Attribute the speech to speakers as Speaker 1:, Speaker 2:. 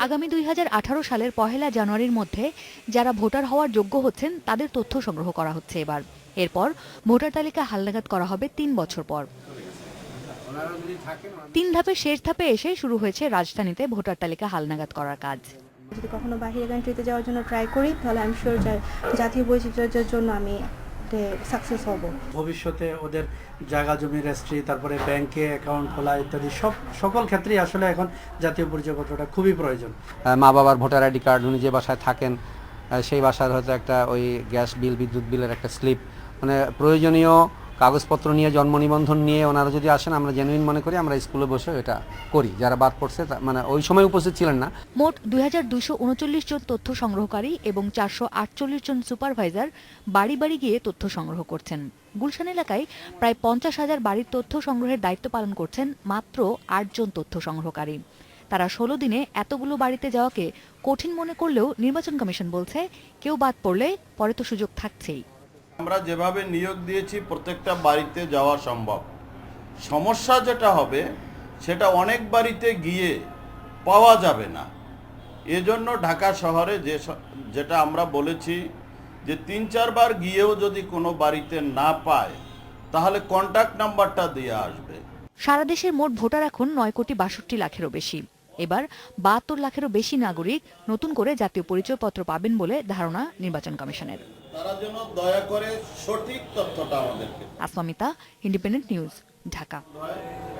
Speaker 1: আগামী 2018 সালের 1 জানুয়ারির মধ্যে যারা ভোটার হওয়ার যোগ্য হচ্ছেন তাদের তথ্য সংগ্রহ করা হচ্ছে এবার। এরপর ভোটার তালিকা হালনাগাদ করা হবে 3 বছর পর। 3 ধাপের শেষ ধাপে এসে শুরু হয়েছে রাজধানীতে ভোটার তালিকা হালনাগাদ করার কাজ।
Speaker 2: যদি কখনো বাহিরে কান্ট্রিতে যাওয়ার জন্য ট্রাই করি তাহলে আমি শিওর জাতীয় বৈচিত্র্যের জন্য আমি সাকসেস হব।
Speaker 3: ভবিষ্যতে ওদের জায়গা জমি রেজিস্ট্রি, তারপরে ব্যাংকে অ্যাকাউন্ট খোলা ইত্যাদি সকল ক্ষেত্রেই আসলে এখন জাতীয় পরিচয়পত্রটা খুবই প্রয়োজন।
Speaker 4: মা বাবার ভোটার আইডি কার্ড, উনি যে বাসায় থাকেন সেই বাসার হয়তো একটা ওই গ্যাস বিল, বিদ্যুৎ বিলের একটা স্লিপ, মানে প্রয়োজনীয় কাগজপত্র নিয়ে, জন্ম নিবন্ধন নিয়ে ওনারা যদি আসেন, আমরা জেনুইন মনে করি আমরা স্কুলে বসে এটা করি। যারা বাদ পড়ছে মানে ওই সময় উপস্থিত ছিলেন না।
Speaker 1: মোট 2239 জন তথ্য সংগ্রহকারী এবং 448 জন সুপারভাইজার বাড়ি বাড়ি গিয়ে তথ্য সংগ্রহ করছেন। গুলশান এলাকায় প্রায় 50,000 বাড়ির তথ্য সংগ্রহের দায়িত্ব পালন করছেন মাত্র 8 জন তথ্য সংগ্রহকারী। তারা 16 দিনে এতগুলো বাড়িতে যাওয়াকে কঠিন মনে করলেও নির্বাচন কমিশন বলছে কেউ বাদ পড়লে পরে তো সুযোগ থাকছেই।
Speaker 5: আমরা যেভাবে নিয়োগ দিয়েছি প্রত্যেকটা বাড়িতে যাওয়া সম্ভব। সমস্যা যেটা হবে সেটা অনেক বাড়িতে গিয়ে পাওয়া যাবে না। এজন্য ঢাকা শহরে যেটা আমরা বলেছি যে 3-4 বার গিয়েও যদি কোনো বাড়িতে না পায় তাহলে কন্ট্যাক্ট নাম্বারটা দিয়ে আসবে।
Speaker 1: সারা দেশের মোট ভোটার এখন 9,62 লাখেরও বেশি। এবার 72 লাখেরও বেশি নাগরিক নতুন করে জাতীয় পরিচয়পত্র পাবেন বলে ধারণা নির্বাচন কমিশনের।
Speaker 5: তারা যেন দয়া করে সঠিক তথ্যটা আমাদেরকে।
Speaker 1: আসমামিতা, ইন্ডিপেন্ডেন্ট নিউজ, ঢাকা।